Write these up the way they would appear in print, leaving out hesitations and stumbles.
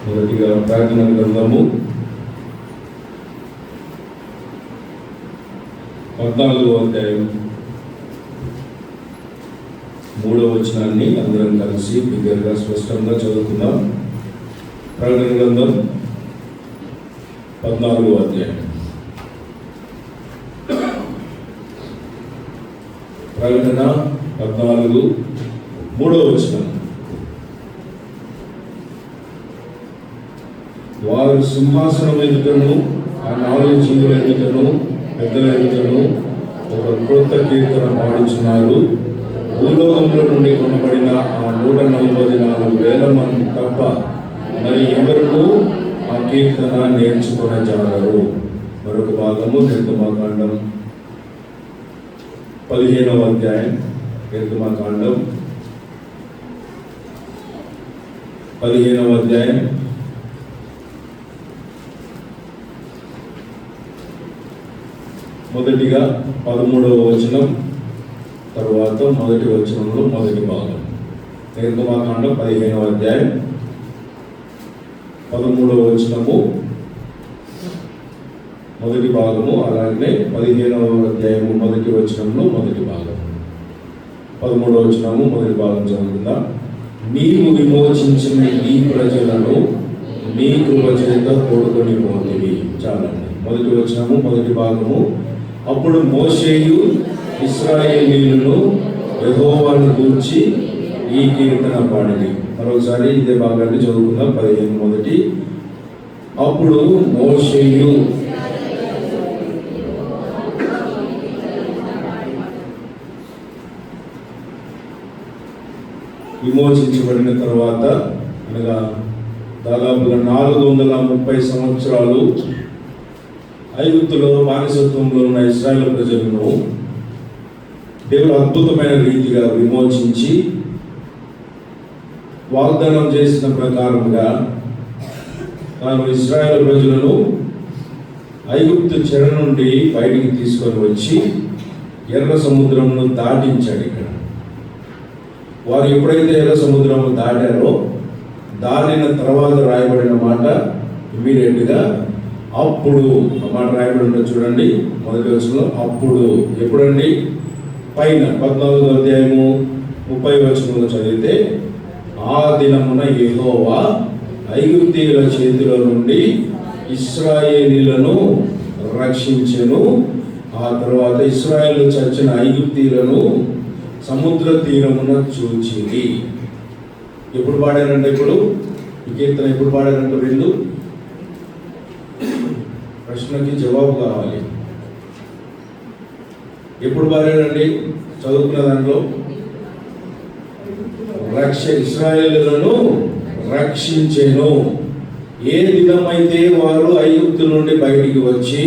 మొదటిగా ప్రకటన గ్రంథము 14వ అధ్యాయం 3వ వచనాన్ని అందరం కలిసి బిగ్గరగా స్పష్టంగా చదువుకుందాం. ప్రకటన గ్రంథం 14వ అధ్యాయం. ప్రకటన 14 3వ వచనం. వారు సింహాసనం ఎదుటను ఆ 4 జీవుల ఎదుటను పెద్దల ఎదుటను ఒక క్రొత్త కీర్తన పాడుచున్నారు. భూలోకంలో నుండి కొనబడిన ఆ 144,000 మంది తప్ప మరి ఎవరు ఆ కీర్తన నేర్చుకొనజాలరు. మరొక భాగము నిర్గమకాండం 15వ అధ్యాయం. నిర్గమకాండం 15వ అధ్యాయం మొదటిగా 13వ వచనం, తరువాత మొదటి వచనంలో మొదటి భాగం. నిర్గమకాండం 15వ అధ్యాయం 13వ వచనము మొదటి భాగము, అలాగే 15వ అధ్యాయము మొదటి వచనంలో మొదటి భాగం. 13వ వచనము మొదటి భాగం చదువుకుందాం. నీవు విమోచించిన ఈ ప్రజలను నీ కృప చేత తోడుకొని పోతివి. చాలండి. మొదటి వచనము మొదటి భాగము. అప్పుడు మోషేయు ఇశ్రాయేలీయులను యెహోవాను గూర్చి ఈ కీర్తన పాడిరి. మరొకసారి ఇదే భాగాన్ని చదువుకుందాం. 15 మొదటి. అప్పుడు మోషేయు విమోచించబడిన తర్వాత, అనగా దాదాపుగా 430 సంవత్సరాలు ఐగుప్తులో బానిసత్వంలో ఉన్న ఇశ్రాయేలు ప్రజలను దేవుడు అద్భుతమైన రీతిగా విమోచించి వాగ్దానం చేసిన ప్రకారంగా తాను ఇశ్రాయేలు ప్రజలను ఐగుప్తు చెర నుండి బయటికి తీసుకొని వచ్చి ఎర్ర సముద్రమును దాటించాడు. ఇక్కడ వారు ఎప్పుడైతే ఎర్ర సముద్రము దాటారో, దాటిన తర్వాత రాయబడిన మాట ఇమ్మీడియట్గా అప్పుడు ఆ మాట రాయబడి ఉండదు. చూడండి మొదటి వచనంలో అప్పుడు. ఎప్పుడండి? పైన 14వ అధ్యాయము 30వ వచనంలో చదివితే, ఆ దినమున యెహోవా ఐగుప్తీయుల చేతిలో నుండి ఇశ్రాయేలీయులను రక్షించెను. ఆ తర్వాత ఇశ్రాయేలు చచ్చిన ఐగుప్తీయులను సముద్ర తీరమున చూచిరి. ఎప్పుడు పాడారంటే, ఇప్పుడు ఈ కీర్తన ఎప్పుడు పాడారంటే, వీళ్ళు ప్రశ్నకి జవాబు కావాలి. ఎప్పుడు పాడారండి? చదువుకున్న దాంట్లో ఇశ్రాయేలులను రక్షించెను. ఏ దినమైతే వారు ఐగుప్తు నుండి బయటికి వచ్చి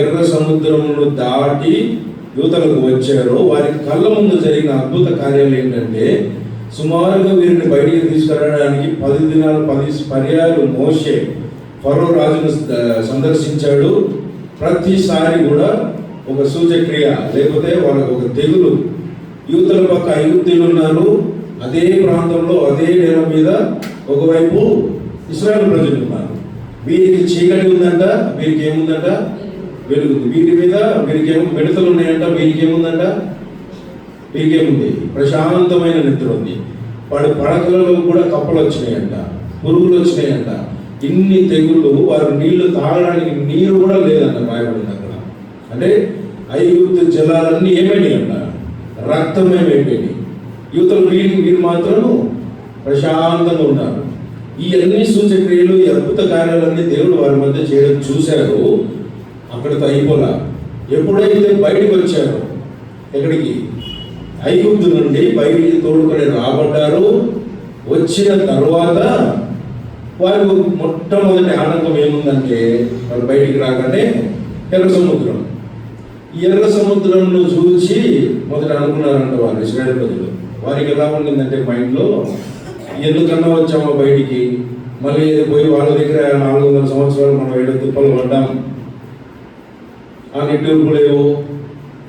ఎర్ర సముద్రమును దాటి యూతలకు వచ్చారో, వారి కళ్ళ ముందు జరిగిన అద్భుత కార్యాలు ఏంటంటే, సుమారుగా వీరిని బయటికి తీసుకురావడానికి 10 దినాలు 10 పర్యాలు మోషే ఫరో రాజును సందర్శించాడు. ప్రతిసారి కూడా ఒక సూచక్రియ, లేకపోతే వాళ్ళకు ఒక తెగులు. యూతల పక్క ఐగుప్తీయులు ఉన్నారు, అదే ప్రాంతంలో అదే నేల మీద ఒకవైపు ఇశ్రాయేలు ప్రజలు ఉన్నారు. వీరికి చీకటి ఉందంట, వీరికి ఏముందంట? వెలుగు. వీటి మీద వీరికేమో మిడతలు ఉన్నాయంట, వీరికి ఏముందంట? వీరికేముంది? ప్రశాంతమైన నిద్ర ఉంది. పడకలలో కూడా కప్పలు వచ్చినాయంట, పురుగులు వచ్చినాయంట. ఇన్ని తెగుళ్ళు. వారు నీళ్లు తాగడానికి నీరు కూడా లేదంట రాయబడింది అక్కడ. అంటే ఐగుప్తు జలాలన్నీ ఏమైనాయి అంట? రక్తమేమైపోయినాయి. యువతలు వీరు మాత్రం ప్రశాంతంగా ఉన్నారు. ఈ అన్ని సూచక్రియలు, ఈ అద్భుత కార్యాలన్నీ దేవుడు వారి మధ్య చేయడం చూశారు. అక్కడితో అయిపోలా. ఎప్పుడైతే బయటకు వచ్చారో, ఎక్కడికి? ఐగుప్తు నుండి బయటికి తోడుకొని రాబడ్డారు. వచ్చిన తర్వాత వారు మొట్టమొదటి ఆనందం ఏముందంటే, వాళ్ళు బయటికి రాగానే ఎర్ర సముద్రం. ఈ ఎర్ర సముద్రంను చూసి మొదట అనుకున్నారంట వారు ఇశ్రాయేలు ప్రజలు. వారికి ఎలా ఉండిందంటే మైండ్లో, ఎందుకన్నా వచ్చామో బయటికి, మళ్ళీ పోయి వాళ్ళ దగ్గర 400 సంవత్సరాలు మనం 7 తిప్పలు పడ్డాం, ఆ నెట్వర్కు లేవు,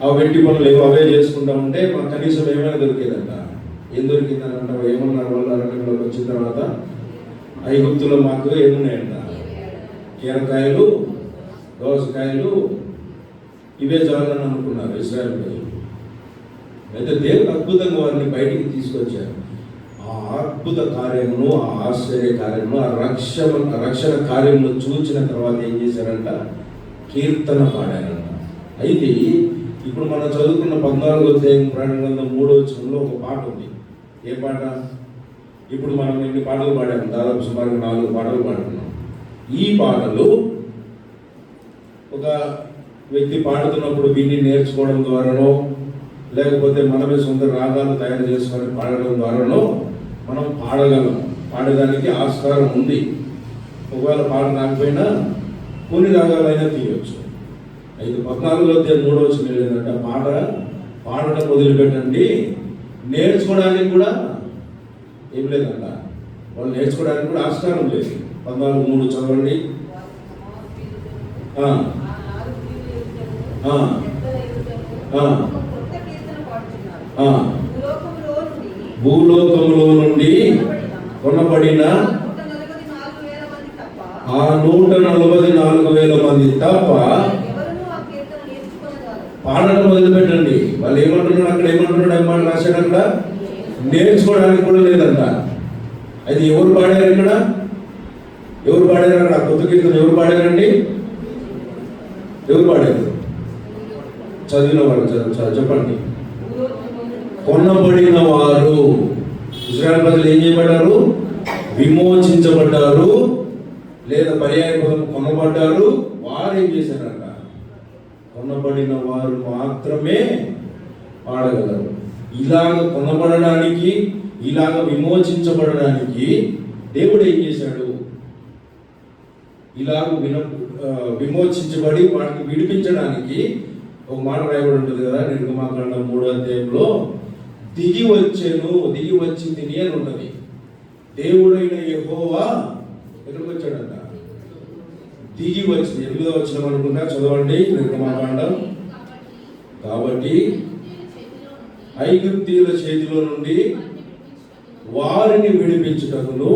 ఆ వెట్టి పనులు లేవు, అవే చేసుకుంటా ఉంటే మాకు కనీసం ఏమైనా దొరికేదంట. ఏం దొరికిందని అంటారు? ఏమన్నారు వాళ్ళు? అరణ్యంలోకి వచ్చిన తర్వాత ఐగుప్తులో మాకు ఏమున్నాయంట? కీరకాయలు, దోసకాయలు, ఇవే చాలని అనుకున్నారు ఇశ్రాయేలు ప్రజలు. అయితే దేవుడు అద్భుతంగా వారిని బయటికి తీసుకొచ్చారు. ఆ అద్భుత కార్యమును, ఆ ఆశ్చర్య కార్యమును, ఆ రక్షణ కార్యమును చూసిన తర్వాత ఏం చేశారంట? కీర్తన పాడారంట. అయితే ఇప్పుడు మనం చదువుకున్న 14వ అధ్యాయం ప్రకటన గ్రంథం 3వ వచనంలో ఒక పాట ఉంది. ఏ పాట? ఇప్పుడు మనం ఇన్ని పాటలు పాడాము, దాదాపు సుమారు 4 పాటలు పాడుతున్నాం. ఈ పాటలు ఒక వ్యక్తి పాడుతున్నప్పుడు విని నేర్చుకోవడం ద్వారానో, లేకపోతే మనమే సొంత రాగాలు తయారు చేసుకొని పాడడం ద్వారానో మనం పాడగలం. పాడడానికి ఆస్కారం ఉంది. ఒకవేళ పాట రాకపోయినా కొన్ని రాగాలైనా తీయవచ్చు. అయితే 14వ అధ్యాయం 3వ వచనం ఏంటంటే, పాడటం వదిలిపెట్టండి, నేర్చుకోవడానికి కూడా ఏం లేదంట. వాళ్ళు నేర్చుకోవడానికి కూడా ఆస్కారం లేదు. 14:3 చదవండి. భూలోకములో నుండి కొనబడిన ఆ 144,000 మంది తప్ప పాడటం వదిలిపెట్టండి. వాళ్ళు ఏమంటున్నాడు అక్కడ? ఏమంటున్నాడు రాశాడు అక్కడ? నేర్చుకోవడానికి కూడా లేదంట. అది ఎవరు పాడారు ఇక్కడ? ఎవరు పాడారు అక్కడ? కొత్త కీర్తన ఎవరు పాడారండి? ఎవరు పాడారు? చదివిన వారు చెప్పండి. కొనబడిన వారు. ఇశ్రాయేలు ప్రజలు ఏం చేయబడ్డారు? విమోచించబడ్డారు, లేదా పర్యాయ పదం కొనబడ్డారు. వారు ఏం చేశారంట? కొనబడిన వారు మాత్రమే పాడగలరు. ఇలాగ కొనబడడానికి, ఇలాగ విమోచించబడడానికి దేవుడు ఏం చేశాడు? ఇలాగ విమోచించబడి వాటిని విడిపించడానికి ఒక మాట రాయబడి ఉంటుంది కదా, నిర్గమాకాండం 3వ అధ్యాయంలో, దిగి వచ్చి తిని అని ఉంటుంది. దేవుడైన యెహోవా ఎక్కడికి వచ్చాడంట? దిగి వచ్చి. 8వ వచనం అనుకుంటా, చదవండి నిర్గమాకాండం. కాబట్టి ఐగుప్తీయుల చేతిలో నుండి వారిని విడిపించుటకును,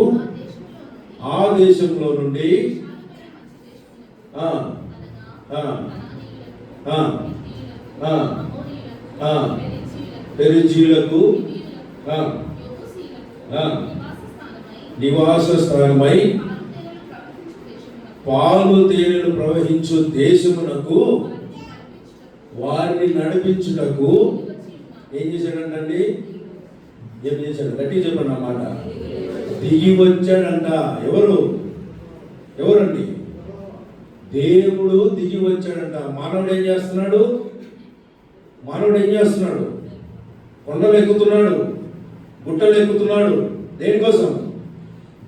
ఆ దేశంలో నుండి పెరిజీలకు నివాస స్థానమై పాలు తేనెలు ప్రవహించు దేశమునకు వారిని నడిపించుటకు ఏం చేశాడంటండి? ఏం చేశాడు? గట్టి చెప్పండి అన్నమాట. దిగి వచ్చాడంట. ఎవరండి? దేవుడు దిగి వచ్చాడంట. మానవుడు ఏం చేస్తున్నాడు? కొండలు ఎక్కుతున్నాడు, గుట్టలు ఎక్కుతున్నాడు. దేనికోసం?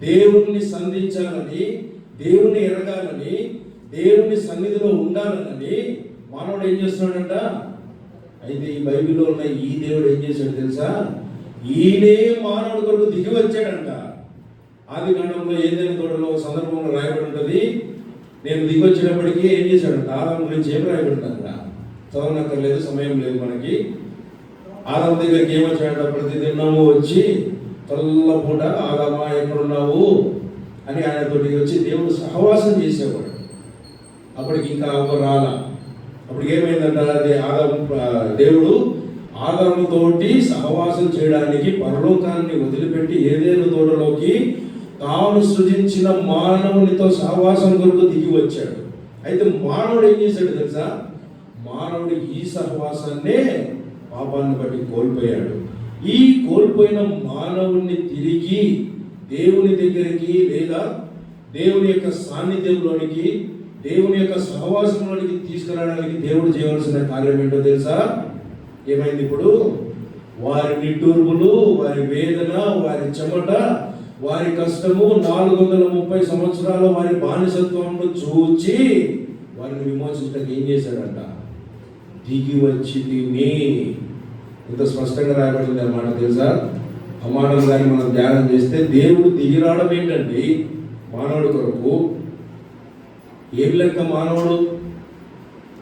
దేవుణ్ణి సంధించాలని, దేవుణ్ణి ఎరగాలని, దేవుని సన్నిధిలో ఉండాలని మానవుడు ఏం చేస్తున్నాడంట? అయితే ఈ బైబిల్లో ఉన్న ఈ దేవుడు ఏం చేశాడు తెలుసా? ఈయనే మానవుడు కొరకు దిగి వచ్చాడంట. ఆది కాండంలో ఏదైనా తోటలో ఒక సందర్భంలో రాయబడి ఉంటుంది. నేను దిగి వచ్చినప్పటికీ ఏం చేశాడంట? ఆదాము గురించి ఏం రాయబడుతుంది అక్కడ? చదవనక్కర్లేదు, సమయం లేదు మనకి. ఆదాము దగ్గరికి ఏమొచ్చాడంట? ప్రతి దినము వచ్చి తల్లపూట ఆదామా ఎక్కడున్నావు అని ఆయనతోటి వచ్చి దేవుడు సహవాసం చేసేవాడు. అప్పటికి ఇంకా రాలా. అప్పుడు ఏమైందంట? దేవుడు ఆదాముతోటి సహవాసం చేయడానికి పరలోకాన్ని వదిలిపెట్టి ఏదేను తోటలోకి తాను సృజించిన మానవునితో సహవాసం కొరకు దిగి వచ్చాడు. అయితే మానవుడు ఏం చేశాడు తెలుసా? మానవుడు ఈ సహవాసాన్నే పాపాన్ని బట్టి కోల్పోయాడు. ఈ కోల్పోయిన మానవుణ్ణి తిరిగి దేవుని దగ్గరికి, లేదా దేవుని యొక్క సాన్నిధ్యంలోనికి, దేవుని యొక్క సహవాసంలోనికి తీసుకురావడానికి దేవుడు చేయవలసిన కార్యం ఏంటో తెలుసా? ఏమైంది ఇప్పుడు? వారి నిట్టూర్పులు, వారి వేదన, వారి చెమట, వారి కష్టము, 430 సంవత్సరాల వారి బానిసత్వంలో చూచి వారిని విమోచించడానికి ఏం చేశాడంట? దిగి వచ్చి తిని. ఇంత స్పష్టంగా రాయబడింది అన్నమాట తెలుసా? ఆ మాటలు కానీ మనం ధ్యానం చేస్తే దేవుడు దిగి రావడం ఏంటండి మానవుడి కొరకు? ఏం లెక్క మానవుడు?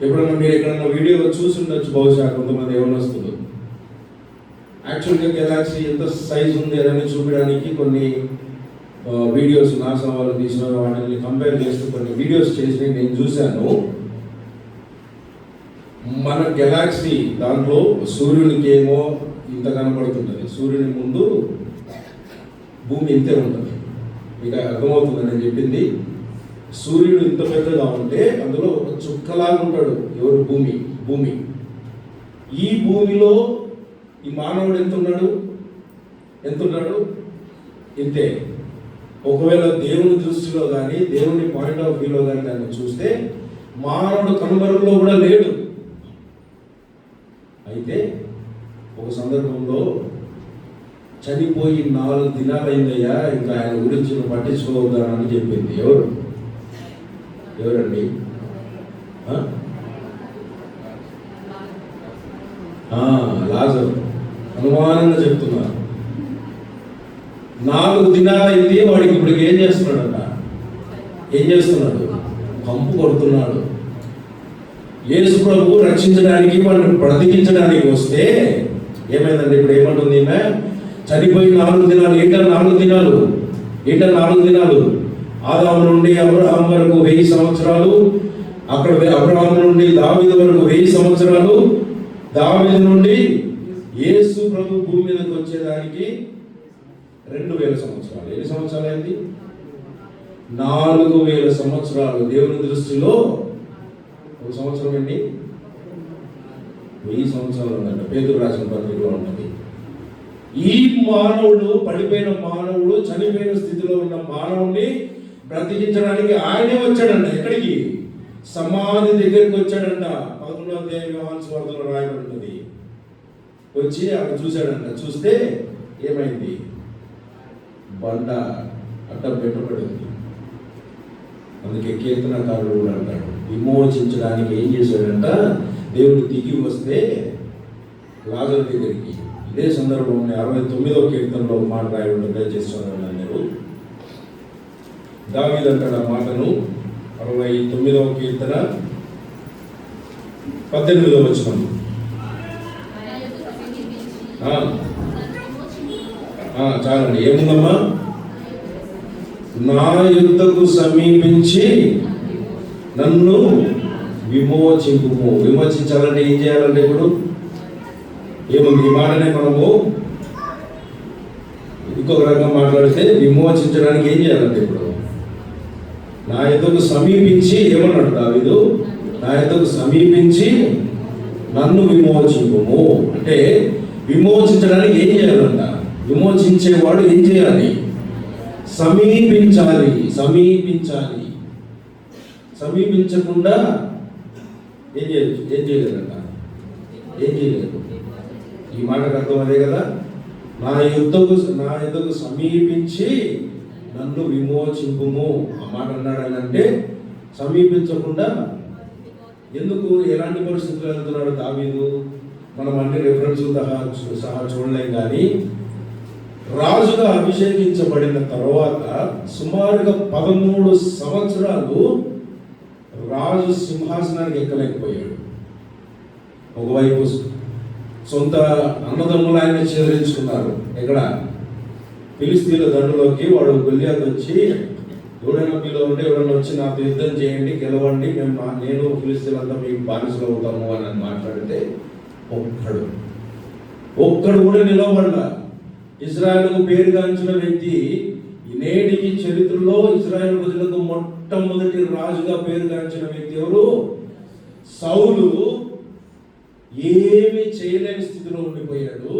ఎప్పుడన్నా మీరు ఎక్కడన్నా వీడియోలో చూసి ఉండొచ్చు బహుశా కొంతమంది యవ్వనస్తులు. యాక్చువల్గా గెలాక్సీ ఎంత సైజు ఉంది అని చూపించడానికి కొన్ని వీడియోస్ నాసా వాళ్ళు తీసిన వాటిని కంపేర్ చేస్తూ కొన్ని వీడియోస్ చేసి నేను చూశాను. మన గెలాక్సీ దాంట్లో సూర్యునికి ఏమో ఇంత కనపడుతుంటుంది, సూర్యుని ముందు భూమి ఇంతే ఉంటుంది. మీకు అర్థమవుతుంది నేను చెప్పింది. సూర్యుడు ఇంత పెద్దగా ఉంటే అందులో ఒక చుక్కలాగా ఉంటాడు ఎవరు? భూమి. ఈ భూమిలో ఈ మానవుడు ఎంతున్నాడు? ఇంతే. ఒకవేళ దేవుని దృష్టిలో కానీ దేవుని పాయింట్ ఆఫ్ వ్యూలో కానీ దాన్ని చూస్తే మానవుడు కనుమరులో కూడా లేడు. అయితే ఒక సందర్భంలో చనిపోయి 4 దినాలైందయ్యా, ఇంకా ఆయన గురించి పట్టించుకోవద్దని చెప్పింది. ఎవరండి? లాజరు. అనుమానంగా చెప్తున్నారు. 4 దినాలైంది, వాడికి ఇప్పుడు ఏం చేస్తున్నాడు? కంపు కొడుతున్నాడు. యేసు ప్రభు రక్షించడానికి వాడిని బ్రతికించడానికి వస్తే ఏమైందండి? ఇప్పుడు ఏమంటుంది ఈమె? చనిపోయి 4 దినాలు. ఏంటో 4 దినాలు? ఆదాము నుండి అబ్రహాం వరకు 1000 సంవత్సరాలు, అక్కడ అబ్రహాం నుండి దావీదు వరకు 1000 సంవత్సరాలు, దావీదు నుండి యేసు ప్రభు భూమి మీదకి వచ్చేదానికి 2000 సంవత్సరాలు. ఎన్ని సంవత్సరాలు అయింది? 4000 సంవత్సరాలు. దేవుని దృష్టిలో ఒక సంవత్సరం అండి 1000 సంవత్సరాలు ఉందంట. పేతురు రాసిన పత్రికలో ఉన్నది. ఈ మానవుడు, పడిపోయిన మానవుడు, చనిపోయిన స్థితిలో ఉన్న మానవుడిని బ్రతికించడానికి ఆయనే వచ్చాడంట. ఎక్కడికి? సమాధి దగ్గరికి వచ్చాడంట. 11వ అధ్యాయం యోహాను సువార్తలో రాయబడి ఉంటుంది. వచ్చి అక్కడ చూశాడంట. చూస్తే ఏమైంది? బండ అడ్డం పెట్టబడింది. అందుకే కీర్తనకారుడు కూడా అంటాడు, విమోచించడానికి ఏం చేశాడంట? దేవుడు దిగి వస్తే లాజరు దగ్గరికి. ఇదే సందర్భంలో 69వ కీర్తనలో ఒక మాట రాయబడి దయచేస్తున్నాను. నేను దావీదు అంటాడు ఆ మాటను. 69వ కీర్తన 18వ వచనం. చాలండి. ఏముందమ్మా? నా యుద్ధకు సమీపించి నన్ను విమోచింపుము. విమోచించాలంటే ఏం చేయాలంటే ఇప్పుడు ఏముంది? ఈ మాటనే మనము ఇంకొక రకంగా మాట్లాడితే విమోచించడానికి ఏం చేయాలంటే ఇప్పుడు నా యుద్ధకు సమీపించి ఏమన్నాడు దావీదు? నా యుద్ధకు సమీపించి నన్ను విమోచింపుము అంటే విమోచించడానికి ఏం చేయాలంట? విమోచించేవాడు ఏం చేయాలి? సమీపించాలి. సమీపించకుండా ఏం చేయలేదంట. ఏం చేయలేదు. ఈ మాటకు అర్థం అదే కదా. నా యుద్ధకు సమీపించి నన్ను విమోచింపుము. ఆ మాట అన్నాడు అంటే సమీపించకుండా. ఎందుకు? ఎలాంటి పరిస్థితులు వెళ్తున్నాడు దావీదు? మనం అన్ని రెఫరెన్సులు సహా చూడలేం. కానీ రాజుగా అభిషేకించబడిన తర్వాత సుమారుగా 13 సంవత్సరాలు రాజు సింహాసనానికి ఎక్కలేకపోయాడు. ఒకవైపు సొంత అన్నదమ్ములు ఆయన చేరించుకున్నారు. ఎక్కడ? ఫిలిస్తీన్ల దండులోకి. వాడు గొల్లియాతు వచ్చి, ఎవడైనా మీలో ఉంటే ఎవరైనా వచ్చి నాతో యుద్ధం చేయండి, గెలవండి, నేను ఫిలిస్తీన్లంతా మీకు బానిసలు అవుతాము అని మాట్లాడితే ఒక్కడు కూడా నిలబడ్డా. ఇజ్రాయెల్కు పేరుగాంచిన వ్యక్తి, నేటికి చరిత్రలో ఇజ్రాయెల్ ప్రజలకు మొట్టమొదటి రాజుగా పేరుగాంచిన వ్యక్తి ఎవరు? సౌలు. ఏమి చేయలేని స్థితిలో ఉండిపోయాడు.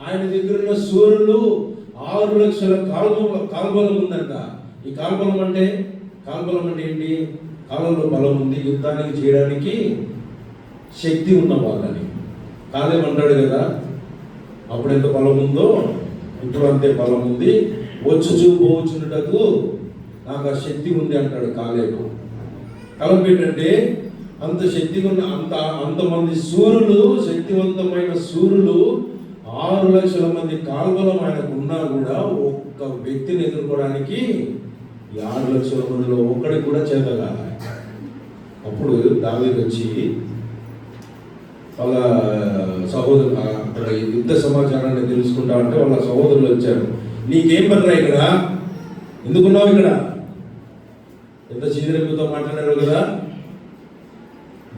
ఆయన దగ్గర ఉన్న సూర్యులు 6 లక్షల కాల్బలం ఉందంట. ఈ కాల్బలం అంటే ఏంటి? కాలంలో బలం ఉంది, యుద్ధానికి చేయడానికి శక్తి ఉన్న వాళ్ళని. కాలేమంటాడు కదా, అప్పుడు ఎంత బలం ఉందో ఇప్పుడు అంతే బలం ఉంది, వచ్చుచూ పోవచ్చున్నటకు నాకు ఆ శక్తి ఉంది అంటాడు కాలేబు. కాలం ఏంటంటే అంత శక్తి ఉన్న అంతమంది సూర్యులు, శక్తివంతమైన సూర్యులు, 6 లక్షల మంది కాల్బలం ఆయనకు ఉన్నా కూడా ఒక్క వ్యక్తిని ఎదుర్కోవడానికి 6 లక్షల మందిలో ఒక్కడికి కూడా చేతగాల. అప్పుడు దావీదు వచ్చి వాళ్ళ సహోదరు యుద్ధ సమాచారాన్ని తెలుసుకుంటా అంటే వాళ్ళ సహోదరులు వచ్చారు. నీకేం పనిరా ఇక్కడ? ఎందుకున్నావు ఇక్కడ? ఎంత చీదరెప్పుతో మాట్లాడారు కదా.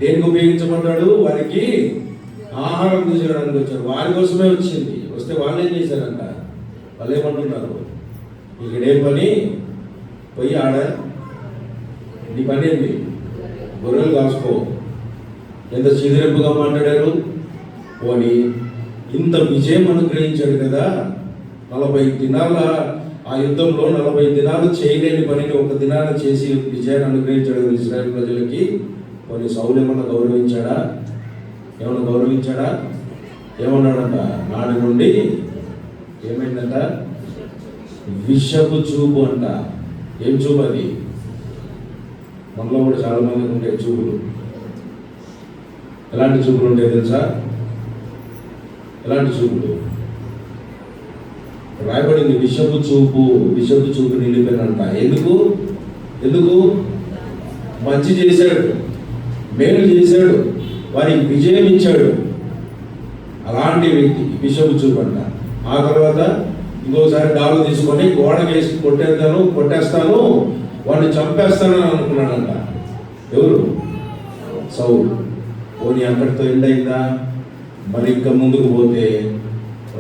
దేనికి ఉపయోగించబడ్డాడు? వారికి ఆహారం తీసుకురావడానికి వచ్చారు. వారి కోసమే వచ్చింది. వస్తే వాళ్ళు ఏం చేశారంట? వాళ్ళు ఏమంటున్నారు? ఇక్కడే పని పోయి ఆడ నీ పని ఏంది? గొర్రెలు కాసుకో. ఎంత చీదరెప్పుగా మాట్లాడారు. పోని ఇంత విజయం అనుగ్రహించాడు కదా. 40 దినాల ఆ యుద్ధంలో 40 దినాలు చేయలేని పనిని ఒక దినాన చేసి విజయాన్ని అనుగ్రహించాడు ఇశ్రాయేలు ప్రజలకి. కొన్ని సౌలు ఏమన్నా గౌరవించాడా? ఏమన్నా గౌరవించాడా? ఏమన్నాడంట? నాటి నుండి ఏమైందంట? విషపు చూపు అంట. ఏం చూపు అది? మనలో కూడా చాలా మందికి ఉంటాయి చూపులు. ఎలాంటి చూపులు ఉంటాయి తెలుసా? ఎలాంటి చూపులు? రాయబడింది విషపు చూపు. విషపు చూపు నిలిపానంట. ఎందుకు? మంచి చేశాడు, మేలు చేశాడు, వారికి విజయం ఇచ్చాడు. అలాంటి వ్యక్తి విషపు చూపు అంట. ఆ తర్వాత ఇంకోసారి డాలు తీసుకొని గోడకేసి కొట్టేస్తాను, వాడిని చంపేస్తానని అనుకున్నాడంట. ఎవరు? సౌలు. పోనీ అక్కడితో ఎండ్ అయిందా? మరి ఇంకా ముందుకు పోతే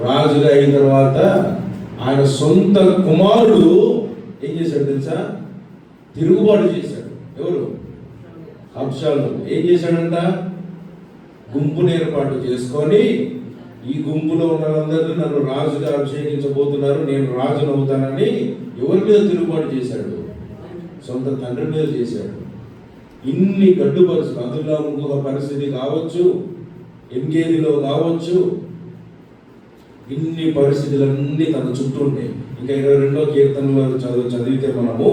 రాజుగా అయిన తర్వాత ఆయన సొంత కుమారుడు ఏం చేశాడు తెలుసా? తిరుగుబాటు చేశాడు. ఎవరు? అబ్షాలోము. ఏం చేశాడంట? గుంపును ఏర్పాటు చేసుకొని ఈ గుంపులో ఉన్న వాళ్ళందరూ నన్ను రాజుగా అభిషేకించబోతున్నారు, నేను రాజును అవుతానని ఎవరి మీద తిరుగుబాటు చేశాడు? సొంత తండ్రి మీద చేశాడు. ఇన్ని గడ్డు పరిస్థితులు, అందులో ఇంకొక పరిస్థితి కావచ్చు, ఎంగేదిలో కావచ్చు, ఇన్ని పరిస్థితులన్నీ తన చుట్టూ ఉంటాయి. ఇంకా 22వ కీర్తనలో చదివితే మనము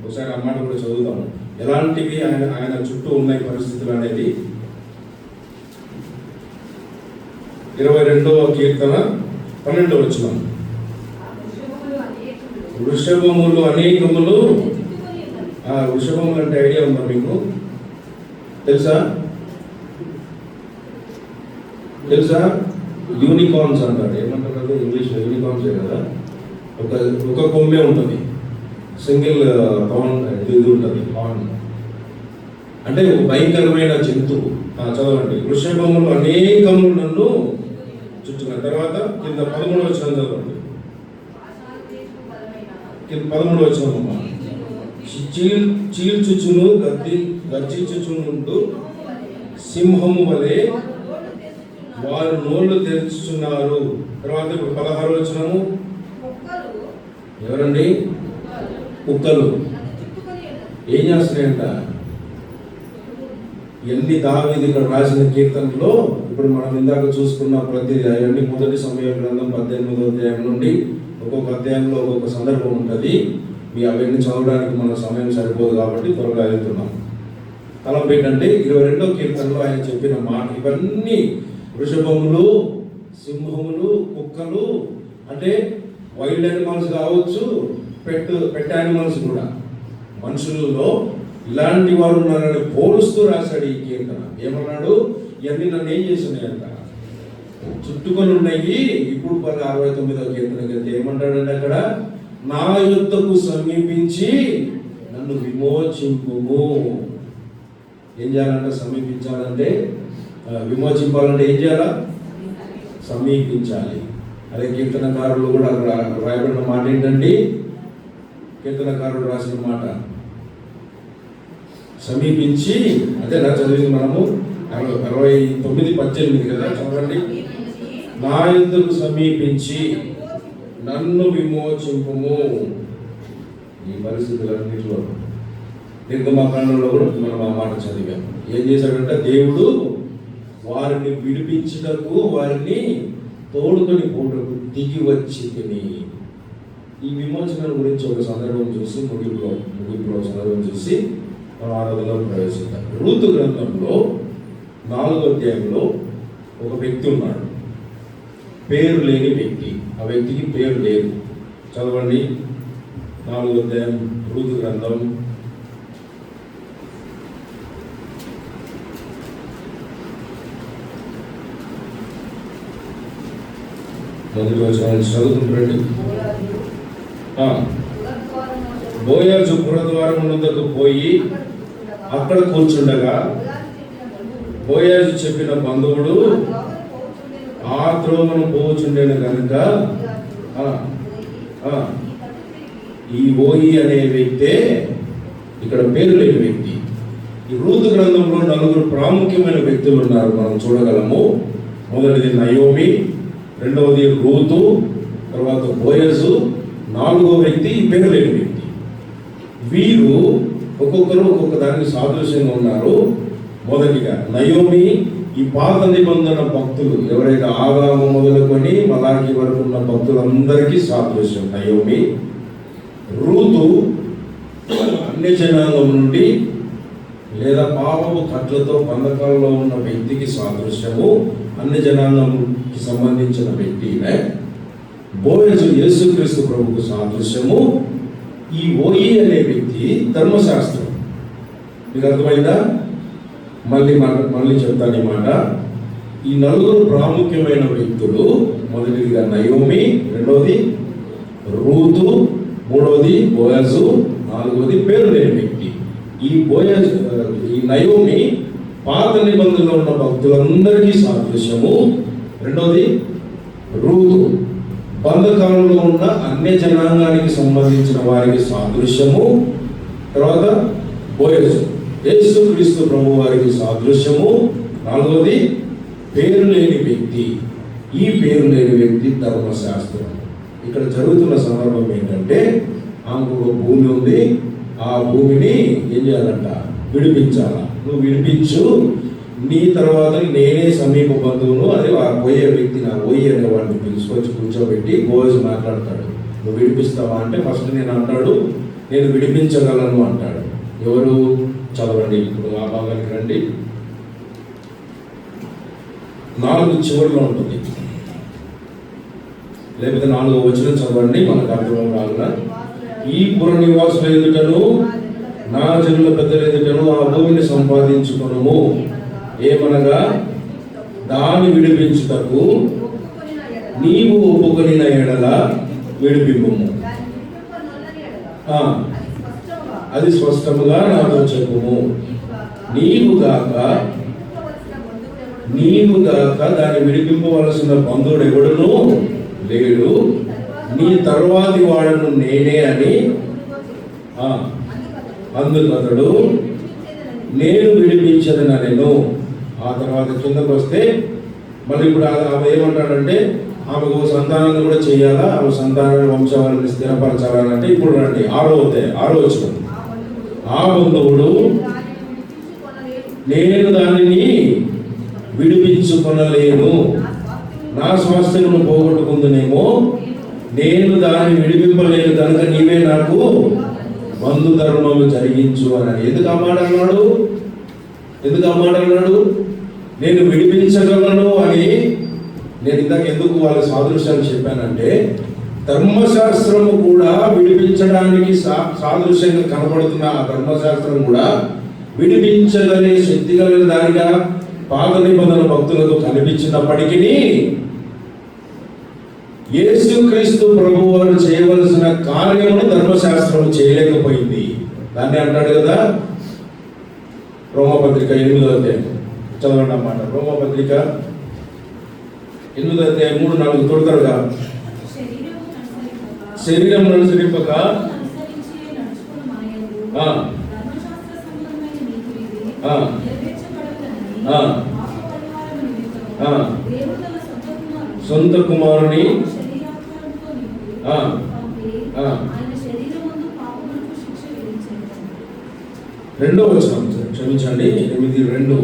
ఒకసారి ఆ మాట కూడా చదువుతాము. ఎలాంటివి ఆయన చుట్టూ ఉన్నాయి పరిస్థితులు అనేది. 22వ కీర్తన 12వ వచనం. వృషభములు అనేకములు. వృషభములు అంటే ఐడియా ఉందా మీకు? తెలుసా? యూనికార్న్స్ అంటారు. ఏమంటారు కదా ఇంగ్లీష్లో? యూనికార్న్స్ కదా. ఒక కొమ్మే ఉంటుంది, సింగిల్ ఇది ఉంటుంది హార్న్. అంటే భయంకరమైన జంతువు. చదవండి. వృషభములు అనేకములు నన్ను చుట్టుకున్న. తర్వాత కింద 13వ వచనం చదవండి. 13వ వచనం. చీల్చుచును గర్జించుచునుంటూ సింహము వలె వారు నోళ్ళు తెరుచుచున్నారు. తర్వాత 16వ వచనము. ఎవరండి? కుక్కలు. ఏం చేస్తున్నాయంట? ఎన్ని దావీదు ఇక్కడ రాసిన కీర్తనలో ఇప్పుడు మనం ఇందాక చూసుకున్న ప్రతి అవన్నీ మొదటి సమయం గ్రంథం 18వ అధ్యాయం నుండి ఒక్కొక్క అధ్యాయంలో ఒక్కొక్క సందర్భం ఉంటుంది. అవన్నీ చదవడానికి మన సమయం సరిపోదు కాబట్టి త్వరగా వెళ్తున్నాం. తలం ఏంటంటే 22వ కీర్తనలో ఆయన చెప్పిన మాట ఇవన్నీ వృషభములు, సింహములు, కుక్కలు అంటే వైల్డ్ యానిమల్స్ కావచ్చు, పెట్ యానిమల్స్ కూడా. మనుషులలో ఇలాంటి వారు ఉన్నారని పోలుస్తూ రాశాడు ఈ కీర్తన. ఏమన్నాడు? ఇవన్నీ నన్ను ఏం చేస్తున్నాయంట? చుట్టుకొని ఉన్నాయి. ఇప్పుడు 69వ కీర్తనకి వెళ్తే ఏమంటాడంటే అక్కడ, నా యుద్ధకు సమీపించి నన్ను విమోచింపుము. ఏం చేయాలంటే? సమీపించాలంటే, విమోచింపాలంటే ఏం చేయాలా? సమీపించాలి. అదే కీర్తనకారులు కూడా అక్కడ రాయబడిన మాట ఏంటండి? కీర్తనకారుడు రాసిన మాట సమీపించి, అదే నా చదివింది మనము 69:18 కదా. చదవండి. నా యుద్ధకు సమీపించి నన్ను విమోచింపుము. ఈ పరిస్థితులన్నింటిలో నిర్గమకాండంలో కూడా మనం ఆ మాట చదివాం. ఏం చేశాడంటే దేవుడు వారిని విడిపించుటకు, వారిని తోడుకొని పోటకు దిగి వచ్చి తిని. ఈ విమోచన గురించి ఒక సందర్భం చూసి ముగింపులో సందర్భం చూసి మనం ఆరాధనలో ప్రవేశిద్దాం. రూతు గ్రంథంలో 4వ అధ్యాయంలో ఒక వ్యక్తి ఉన్నాడు, పేరు లేని వ్యక్తి. ఆ వ్యక్తికి పేరు లేదు. చదవండి. 4వ అధ్యాయం రూతు గ్రంథం. మొదటి వచనం చదువుతుంటండి. బోయజు పురద్వారం వద్దకు పోయి అక్కడ కూర్చుండగా బోయజు చెప్పిన బంధువుడు ఆ త్రోవను పోచుండెను కనుక ఈ ఓయి అనే వ్యక్తే ఇక్కడ పేరు లేని వ్యక్తి. ఈ రూతు గ్రంథంలో 4 ప్రాముఖ్యమైన వ్యక్తులు ఉన్నారు, మనం చూడగలము. మొదటిది నయోమి, రెండవది రూతు, తర్వాత బోయజు, 4వ వ్యక్తి ఈ పేరు లేని వ్యక్తి. వీరు ఒక్కొక్కరు ఒక్కొక్క దానికి సాదృశ్యంగా ఉన్నారు. మొదటిగా నయోమి ఈ పాత నిబంధన భక్తులు, ఎవరైతే ఆదాము మొదలుకొని మలాకి వరకు ఉన్న భక్తులందరికీ సాదృశ్యం నయోమి. రూతు అన్య జనాంగం నుండి లేదా పాపపు కట్లతో బంధకాల్లో ఉన్న వ్యక్తికి సాదృశ్యము, అన్య జనాంగంకి సంబంధించిన వ్యక్తి. బోయజు యేసుక్రీస్తు ప్రభువుకు సాదృశ్యము. ఈ ఓయి అనే వ్యక్తి ధర్మశాస్త్రం. మీకు అర్థమైందా? మళ్ళీ చెప్తాను ఈ మాట. ఈ 4 ప్రాముఖ్యమైన వ్యక్తులు, మొదటిదిగా నయోమి, రెండవది రూతు, మూడవది బోయజు, 4వది పేరు లేని వ్యక్తి. ఈ నయోమి పాత నిబంధనలో ఉన్న భక్తులందరికీ సాదృశ్యము. రెండవది రూతు బంధకాలంలో ఉన్న అన్య జనాంగానికి సంబంధించిన వారికి సాదృశ్యము. తర్వాత బోయజు యేసుక్రీస్తు ప్రభు వారికి సాదృశ్యము. 4వది పేరు లేని వ్యక్తి. ఈ పేరు లేని వ్యక్తి ధర్మశాస్త్రం. ఇక్కడ జరుగుతున్న సందర్భం ఏంటంటే, ఆమెకు ఒక భూమి ఉంది, ఆ భూమిని ఏం చేయాలంట? విడిపించాల. నువ్వు విడిపించు, నీ తర్వాత నేనే సమీప బంధువును, అదే ఆ పోయే వ్యక్తి, నా ఓయి అనే వాడిని పిలుచుకొచ్చి కూర్చోబెట్టి బోయజు మాట్లాడతాడు. నువ్వు విడిపిస్తావా అంటే ఫస్ట్ నేను అంటాడు, నేను విడిపించగలను అంటాడు. ఎవరు? చదవండి, ఇప్పుడు ఆ భాగానికి రండి. 4 చివరిలో ఉంటుంది, లేకపోతే 4వ వచనం చదవండి, మనకు అర్థం కావాలా. ఈ పుర నివాసుల ఎదుటను నా జనుల పెద్దల ఎదుటను ఆ భూమిని సంపాదించుకొనుము. ఏమనగా దాన్ని విడిపించుటకు నీవు ఒప్పుకొనిన ఎడల విడిపింపుము. అది స్పష్టముగా నాతో చెప్పుము. నీవు గాక దాన్ని విడిపింపవలసిన బంధువుడు ఎవడును లేడు, నీ తర్వాతి వాడను నేనే అని అందుకతడు నేను విడిపించదనెను. ఆ తర్వాత కిందకు వస్తే మళ్ళీ ఇప్పుడు ఆమె ఏమంటాడంటే, ఆమెకు సంతానాన్ని కూడా చేయాలా, ఆమె సంతానాన్ని వంశాలను స్థిరపరచాలంటే, ఇప్పుడు రండి 6వ వచనం. ఆ బంధువుడు నేను దానిని విడిపించుకొనలేను, నా స్వాస్థ్యమును పోగొట్టుకుందునేమో, నేను దాన్ని విడిపింపలేను కనుక నీవే నాకు బంధు ధర్మము జరిగించు అని. ఎందుకు ఆ మాట అన్నాడు? నేను విడిపించగలను అని. నేను ఇందాక ఎందుకు వాళ్ళ సాదృశ్యాలు చెప్పానంటే, ధర్మశాస్త్రము కూడా విడిపించడానికి సాదృశ్యంగా కనబడుతున్న ఆ ధర్మశాస్త్రం కూడా విడిపించగలే శక్తి కలిగిన దానిగా పాత నిబంధన భక్తులకు కనిపించినప్పటికీ యేసుక్రీస్తు ప్రభువు వారు చేయవలసిన కార్యమును ధర్మశాస్త్రం చేయలేకపోయింది. దాన్ని అంటాడు కదా, రోమపత్రిక 8వ అధ్యాయం చదవండి అన్నమాట. రోమపత్రిక 8వ అధ్యాయం 3-4 తొడతారుగా. శరీరం అనుసరింపక సొంత కుమారుని రెండవ వచనం, క్షమించండి, 8:2.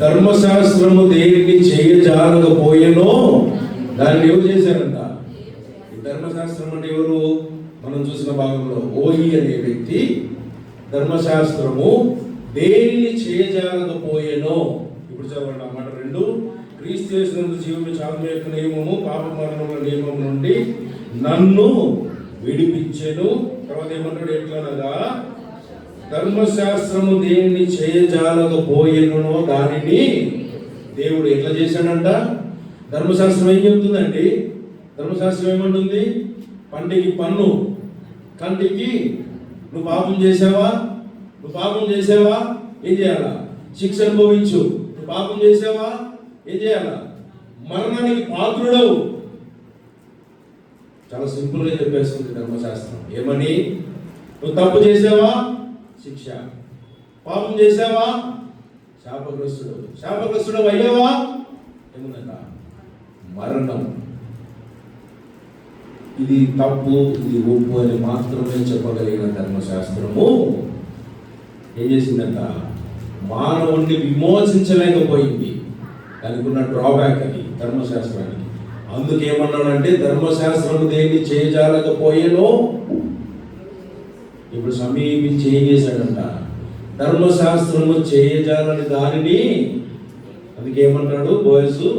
ధర్మశాస్త్రము దేనిని చేయజాలకపోయేనో దాన్ని ఎవరు చేశారంట? ధర్మశాస్త్రం అంటే ఎవరు? మనం చూసిన భాగంలో ఓయి అనే వ్యక్తి ధర్మశాస్త్రము దేనిని చేయజాలకపోయేనో. ఇప్పుడు చదవండి అన్నమాట 2. క్రీస్తు యేసునందు జీవము చావు యొక్క నియమము పాప మరణముల నియమం నుండి నన్ను విడిపించెను. తర్వాత ఏమంటాడు? ఎట్లనగా ధర్మశాస్త్రము దేనిని చేయజాలకపోయేనో దానిని దేవుడు ఎట్లా చేశాడంట? ధర్మశాస్త్రం ఏం చెప్తుందండి? ధర్మశాస్త్రం ఏమంటుంది? పంటికి పన్ను, కంటికి నువ్వు పాపం చేసావా? నువ్వు పాపం చేసావా? ఏం చేయాలా? శిక్ష అనుభవించు. నువ్వు పాపం చేసావా? ఏం చేయాలా? మరణానికి పాత్రుడవు. చాలా సింపుల్గా చెప్పేస్తుంది ధర్మశాస్త్రం. ఏమని? నువ్వు తప్పు చేసావా? శిక్ష. పాపం చేసావా? శాపగ్రస్తుడు. శాపగ్రస్తుడు అయ్యావా? ఏముందట? మరణం. ఇది తప్పు, ఇది ఒప్పు అని మాత్రమే చెప్పగలిగిన ధర్మశాస్త్రము ఏం చేసిందంట? మానవుణ్ణి విమోచించలేకపోయింది. దానికి ఉన్న డ్రాబ్యాక్ అది ధర్మశాస్త్రానికి. అందుకేమన్నాడంటే ధర్మశాస్త్రము దేన్ని చేయజాలకపోయేనో ఇప్పుడు సమీపించి ఏం చేశాడంట? ధర్మశాస్త్రము చేయజాలని దానిని, అందుకేమంటాడు బోయసు,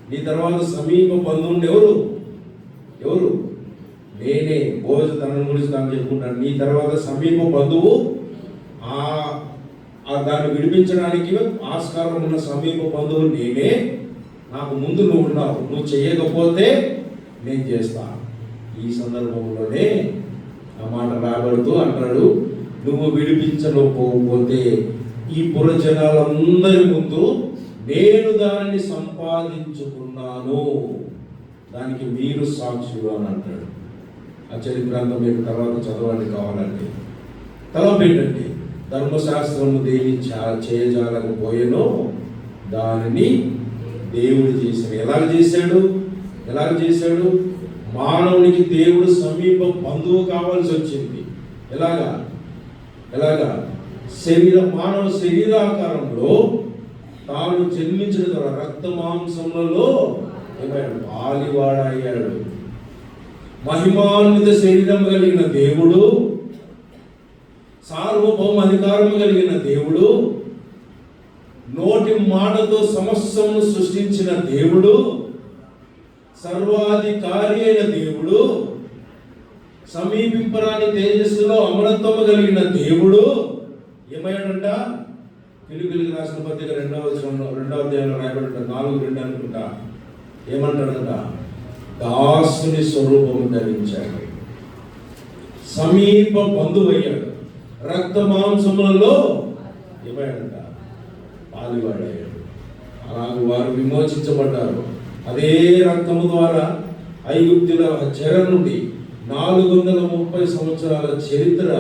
నీ తర్వాత సమీప బంధువుని ఎవరు? నేనే. బోయసు తన గురించి తాను చెప్పుకుంటాడు. నీ తర్వాత సమీప బంధువు, దాన్ని విడిపించడానికి ఆస్కారం ఉన్న సమీప బంధువు నేనే. నాకు ముందు నువ్వు ఉన్నావు, నువ్వు చేయకపోతే నేను చేస్తాను. ఈ సందర్భంలోనే ఆ మాట రాబడుతూ అంటాడు, నువ్వు విడిపించకపోతే ఈ పురజనాలందరి ముందు నేను దానిని సంపాదించుకున్నాను, దానికి మీరు సాక్షులు అని అంటాడు. ఆ చరిత్రాంతం మీకు తర్వాత చదవండి కావాలంటే. తలపెట్టండి. ధర్మశాస్త్రము దేని చేయజాలకపోయేనో దానిని దేవుడు చేశాడు. ఎలాగ చేశాడు? మానవునికి దేవుడు సమీప బంధువు కావాల్సి వచ్చింది. ఎలాగా? మానవ శరీరాకారంలో తాను జన్మించిన ద్వారా రక్త మాంసములలో ఏమయ్యాడు? పాలివాడయ్యాడు. మహిమాన్విత శరీరం కలిగిన దేవుడు, సార్వభౌమ అధికారం కలిగిన దేవుడు, నోటి మాటతో సమస్తమును సృష్టించిన దేవుడు, సర్వాధికారి అయిన దేవుడు, సమీపింపరాని తేజస్సులో అమరత్వము కలిగిన దేవుడు ఏమయ్యాడంట? ఫిలిప్పీయులకు రాసిన పత్రిక 2వ అధ్యాయంలో రాయబడ్డ 4:2 అనుకుంటా. ఏమంటాడంట? దాసుని స్వరూపము ధరించాడు, సమీప బంధువయ్యాడు, రక్త మాంసములలో ఏమయ్యాడంట? పాలివాడయ్యాడు. అలాగే వారు విమోచించబడ్డారు. అదే రక్తము ద్వారా ఐగుప్తుల చెర నుండి 430 సంవత్సరాల చరిత్ర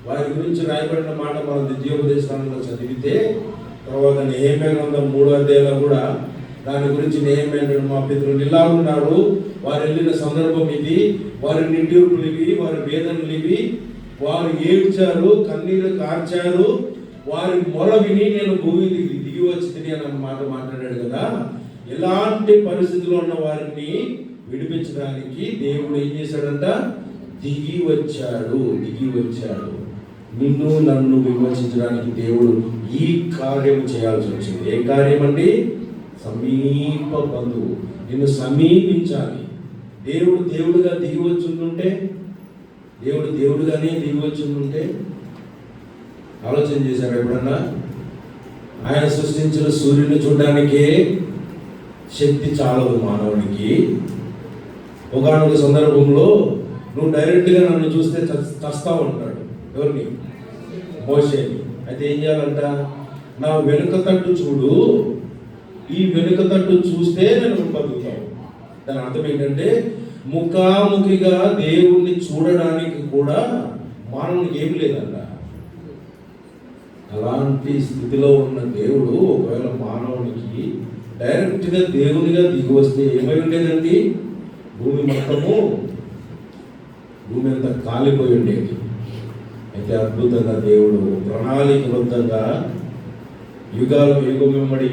వారి గురించి రాయబడిన మాట మనం ద్వితీయోపదేశకాండంలో చదివితే, తర్వాత నెహెమ్యా గ్రంథం 3వ అధ్యాయంలో కూడా దాని గురించి నెహెమ్యా మా పితరులు ఇలా ఉన్నారు, వారు వెళ్ళిన సందర్భం ఇది, వారి నిట్టూర్పులు ఇవి, వారి వేదనలు ఇవి, వారు ఏడ్చారు, కన్నీరు కార్చారు, వారి మొర విని నేను భూమికి దిగి వచ్చి తిని అన్న మాట మాట్లాడాడు కదా. ఎలాంటి పరిస్థితిలో ఉన్న వారిని విడిపించడానికి దేవుడు ఏం చేశాడంట? దిగి వచ్చాడు. నిన్ను నన్ను విమోచించడానికి దేవుడు ఈ కార్యం చేయాల్సి వచ్చింది. ఏ కార్యం అండి? సమీప బంధువు. నిన్ను సమీపించాలి. దేవుడుగా దిగి వచ్చుంటే, దేవుడుగానే దిగి వచ్చుంటే ఆలోచన చేశారు ఎప్పుడన్నా? ఆయన సృష్టించిన సూర్యుని చూడడానికే శక్తి చాలదు మానవునికి. ఒకనొక సందర్భంలో నువ్వు డైరెక్ట్గా నన్ను చూస్తే చస్తావు అంటాడు. ఎవరిని? మోషేని. అయితే ఏం చేయాలంట? నా వెనుక తట్టు చూడు, ఈ వెనుక తట్టు చూస్తే నేను బతుకుతావు. దాని అర్థం ఏంటంటే ముఖాముఖిగా దేవుణ్ణి చూడడానికి కూడా మానవునికి ఏం లేదంట. అలాంటి స్థితిలో ఉన్న దేవుడు ఒకవేళ మానవునికి డైరెక్ట్గా దేవునిగా దిగి వస్తే ఏమై ఉండేదండి? భూమి అంతా కాలిపోయి ఉండేది. అయితే అద్భుతంగా దేవుడు ప్రణాళికబద్ధంగా యుగం వెంబడి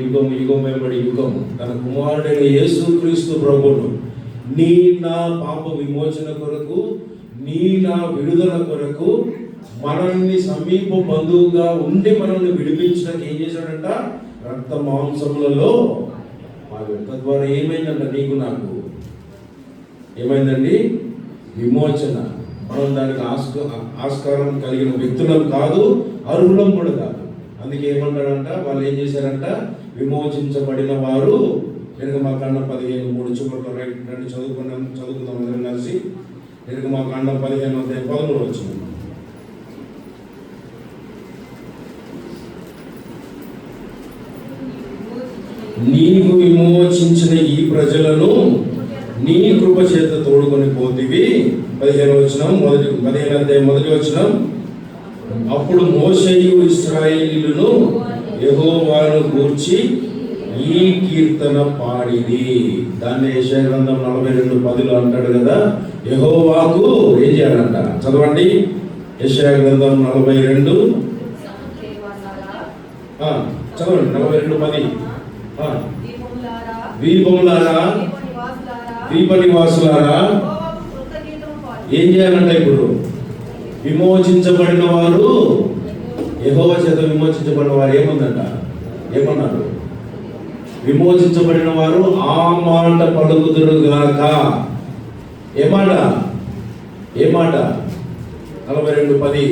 యుగం తన కుమారుడైన యేసుక్రీస్తు ప్రభువును నా పాప విమోచన కొరకు, నా విడుదల కొరకు మనల్ని సమీప బంధువుగా ఉండి మనల్ని విడిపించడానికి ఏం చేశాడంట? రక్త మాంసములలో తద్వారా ఏమైందంట? నీకు నాకు ఏమైందండి? విమోచన. మనం దానికి ఆస్కారం కలిగిన వ్యక్తులం కాదు, అర్హులం కూడా కాదు. అందుకే ఏమంటాడంట? వాళ్ళు ఏం చేశారంట? విమోచించబడిన వారు. నిర్గమాకాండం 15:3 చివరిలో రండి చదువుకుందాం అందరం కలిసి. నిర్గమాకాండం 15:13 వచ్చింది. నీవు విమోచించిన ఈ ప్రజలను నీ కృప చేత తోడుకొని పోతివి. 15వ వచనం, 15వ అధ్యాయం 1వ వచనం. అప్పుడు మోషేయు ఇశ్రాయేలీయులను యెహోవాను గూర్చి ఈ కీర్తన పాడిది. దాన్ని యెషయా గ్రంథం 42:10 అంటాడు కదా, యెహోవాకు ఏం చేయాలంట? చదవండి. యెషయా గ్రంథం 42 చదవండి. 42:10. ద్వీపములారా, ద్వీప నివాసులారా ఏం చేయాలంట? ఇప్పుడు విమోచించబడిన వారు, యెహోవా చేత విమోచించబడిన వారు ఏముందంట? ఏమన్నారు? విమోచించబడిన వారు ఆ మాట పలుకుదురు గాక. ఏ మాట? 42:10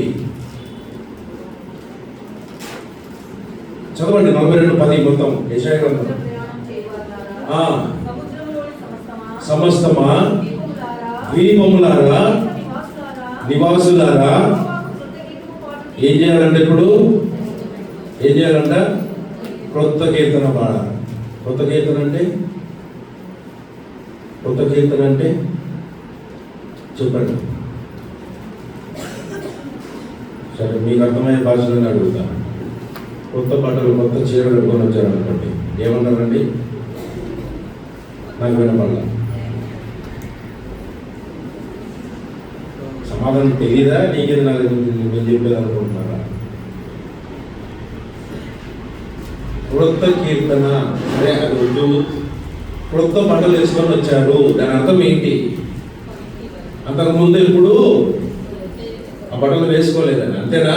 చదవండి. 42:10 మొత్తం యెషయా గ్రంథం. సమస్తమా, ద్వీపములారా, నివాసులారా ఏం చేయాలంటే? ఇప్పుడు ఏం చేయాలంట? క్రొత్త కీర్తన పాడాలి. కొత్త కీర్తన అంటే చెప్పండి. సరే, మీకు అర్థమయ్యే భాషలోనే అడుగుతా. కొత్త బట్టలు, కొత్త చీరలు కట్టుకొని వచ్చారనుకోండి, ఏమన్నారండి? నాకు వినపడాల. సమాధానం తెలియదా? నీకేది నాకు నేను చెప్పేది అనుకుంటున్నారా? క్రొత్త కీర్తన అరే అది వద్దు. క్రొత్త బట్టలు వేసుకొని వచ్చారు, దాని అర్థం ఏంటి? అంతకుముందు ఇప్పుడు ఆ బట్టలు వేసుకోలేదని, అంతేనా?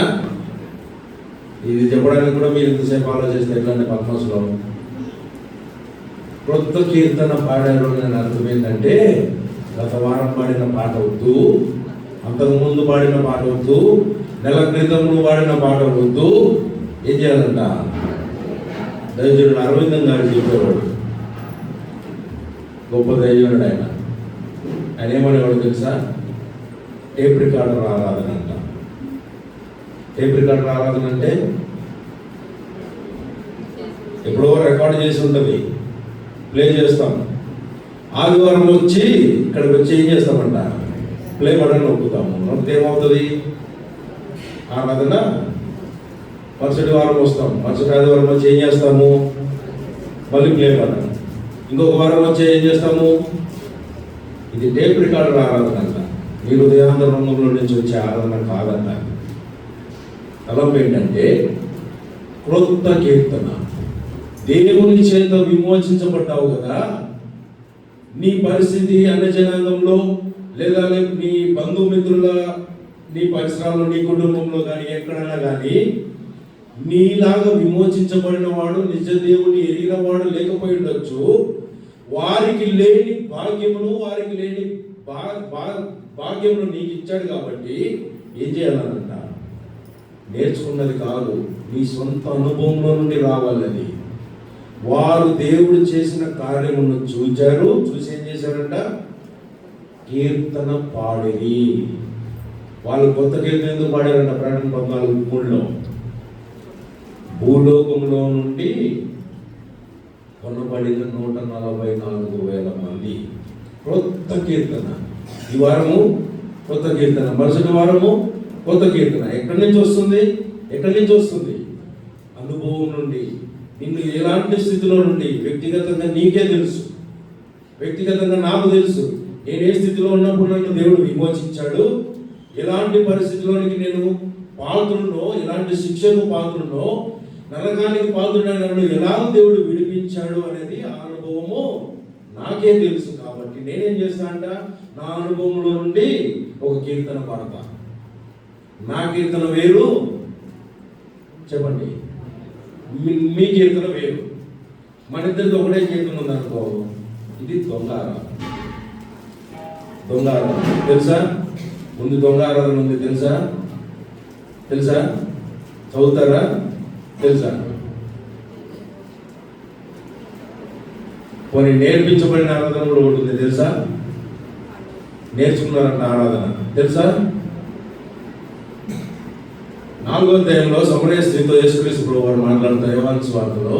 ఇది చెప్పడానికి కూడా మీరు ఎంతసేపు ఆలోచిస్తే ఎట్లాంటి పద్మసులో క్రొత్త కీర్తన పాడారు అని అర్థం ఏంటంటే, గత వారం పాడిన పాట వద్దు, అంతకుముందు పాడిన పాట వద్దు, నెల క్రితం పాడిన పాట వద్దు. ఏం చేయాలంట? దైవజనుడు అరవిందం గారు చెప్పేవాడు, గొప్ప దైవజనుడు ఆయన. ఆయన ఏమనేవాడు తెలుసా? టేప్ రికార్డర్ ఆరాధన అంట. టేప్ రికార్డర్ ఆరాధన అంటే ఎప్పుడో రికార్డు చేసి ఉంటుంది, ప్లే చేస్తాం. ఆదివారం వచ్చి ఇక్కడికి వచ్చి ఏం చేస్తామంట? Play button నొక్కుతాము. నొక్కితే ఏమవుతుంది? ఆరాధన. మరుసటి వారం వస్తాం, మరుసటి ఆదివారం వచ్చి ఏం చేస్తాము? మళ్ళీ ప్లే బటన్. ఇంకొక వారం వచ్చి ఏం చేస్తాము? ఇది టేప్ రికార్డర్ ఆరాధన అంట. మీ హృదయాంతరంగంలో నుంచి వచ్చే ఆరాధన కాదంట. తలంపు ఏంటంటే క్రొత్త కీర్తన. దేవుని చేత విమోచించబడ్డావు కదా, నీ పరిస్థితి అన్ని జనాంగంలో లేదా నీ బంధుమిత్రుల, నీ పరిసరాల్లో, నీ కుటుంబంలో కానీ ఎక్కడైనా కానీ నీలాగా విమోచించబడిన వాడు, నిజ దేవుని ఎరిగిన వాడు లేకపోయి ఉండొచ్చు. వారికి లేని భాగ్యమును, వారికి లేని భాగ్యమును నీకు ఇచ్చాడు కాబట్టి ఏం చేయాలనంట? నేర్చుకున్నది కాదు, నీ సొంత అనుభవంలో నుండి రావాలని. వారు దేవుడు చేసిన కార్యమును చూచారు, చూసి ఏం చేశారంట? కీర్తన పాడిరి. వాళ్ళు కొత్త కీర్తన ఎందుకు పాడారంట? ప్రకటన 14:3 భూలోకంలో నుండి కొనబడిన 144,000 మంది. కొత్త కీర్తన. ఈ వారము కొత్త కీర్తన, మరుసటి వారము కొత్త కీర్తన. ఎక్కడి నుంచి వస్తుంది? అనుభవం నుండి. నిన్ను ఎలాంటి స్థితిలో నుండి వ్యక్తిగతంగా నీకే తెలుసు, వ్యక్తిగతంగా నాకు తెలుసు. నేను ఏ స్థితిలో ఉన్నప్పుడు నన్ను దేవుడు విమోచించాడు, ఎలాంటి పరిస్థితిలోనికి నేను పాత్రునో, ఎలాంటి శిక్షకు పాత్రునో, నరకానికి పాత్రుడైన నన్ను ఎలా దేవుడు విడిపించాడు అనేది ఆ అనుభవము నాకే తెలుసు. కాబట్టి నేనేం చేస్తా అంట? నా అనుభవంలో నుండి ఒక కీర్తన పాడతా. నా కీర్తన వేరు, చెప్పండి, మీ కీర్తన వేరు. మన ఇద్దరికి ఒకటే కీర్తన ఉందనుకో, ఇది దొంగ ఆరాధన. తెలుసా? ముందు దొంగ ఆరాధన ఉంది, తెలుసా? చదువుతారా? తెలుసా? కొన్ని నేర్పించబడిన ఆరాధన కూడా ఉంటుంది, తెలుసా? నేర్చుకున్నారంట ఆరాధన, తెలుసా? 4వ అధ్యాయంలో సమరయ స్త్రీతో యేసుక్రీస్తు ప్రభువు వారు మాట్లాడుతారు. యోహాను సువార్తలో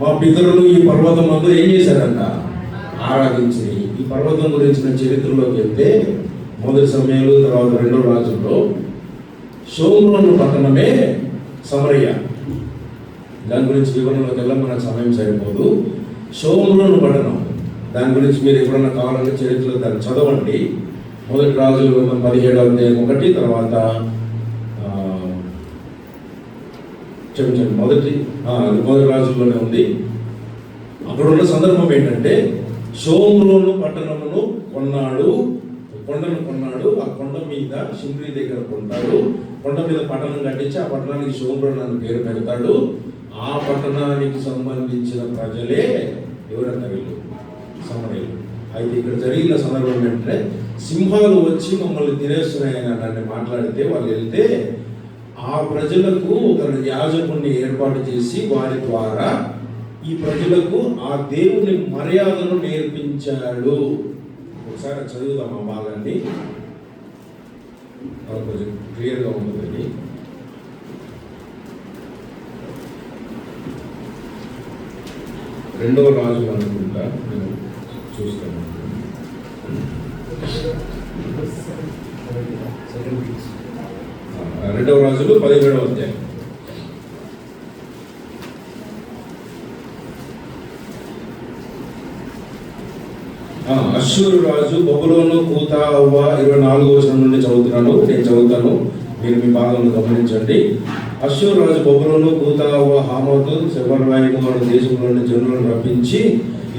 మా పితరులు ఈ పర్వతం అందు ఏం చేశారంట? ఆరాధించి. ఈ పర్వతం గురించిన చరిత్రలోకి వెళ్తే మొదటి సమయాలు, తర్వాత రెండో రాజుల్లో షోమ్రోను పట్టణమే సమరయ్య. దాని గురించి వివరణలోకి వెళ్ళాం, మనకు సమయం సరిపోదు. షోమ్రోను పట్టణం, దాని గురించి మీరు ఎప్పుడన్నా కావాలంటే చరిత్రలో దాన్ని చదవండి. మొదటి రాజులు 17వ అధ్యాయం 1, తర్వాత మొదటి రాజుల్లోనే ఉంది. అక్కడ ఉన్న సందర్భం ఏంటంటే షోమ్రోను పట్టణమును కొండను కొన్నాడు. ఆ కొండ మీద షిమ్రీ దగ్గర కొంటాడు. కొండ మీద పట్టణం కట్టించి ఆ పట్టణానికి షోమ్రోను అని పేరు పెడతాడు. ఆ పట్టణానికి సంబంధించిన ప్రజలే ఎవరంటే వీళ్ళు సమరయులు. అయితే ఇక్కడ జరిగిన సందర్భం ఏంటంటే సింహాలు వచ్చి మమ్మల్ని తినేస్తున్నాయని నన్ను మాట్లాడితే వాళ్ళు వెళ్తే ఆ ప్రజలకు ఒక యాజకుడిని ఏర్పాటు చేసి వారి ద్వారా ఈ ప్రజలకు ఆ దేవుని మర్యాదను నేర్పించాడు. ఒకసారి చదువుదాం ఆ భాగాన్ని, కొంచెం క్లియర్గా ఉంటుంది. రెండవ రాజు అనుకుంటా, నేను చూస్తాను. రెండవ రాజులు 17వ అధ్యాయం. అష్షూరు రాజు బబులోను కూత అవ్వ 24వ వచనం నుండి చదువుతున్నాను, నేను చదువుతాను, మీరు మీ భాగంలో గమనించండి. అష్షూరు రాజు బబులోను కూత అవ్వ హామతు సెఫర్వాయిము అనే దేశంలోని జనులను రప్పించి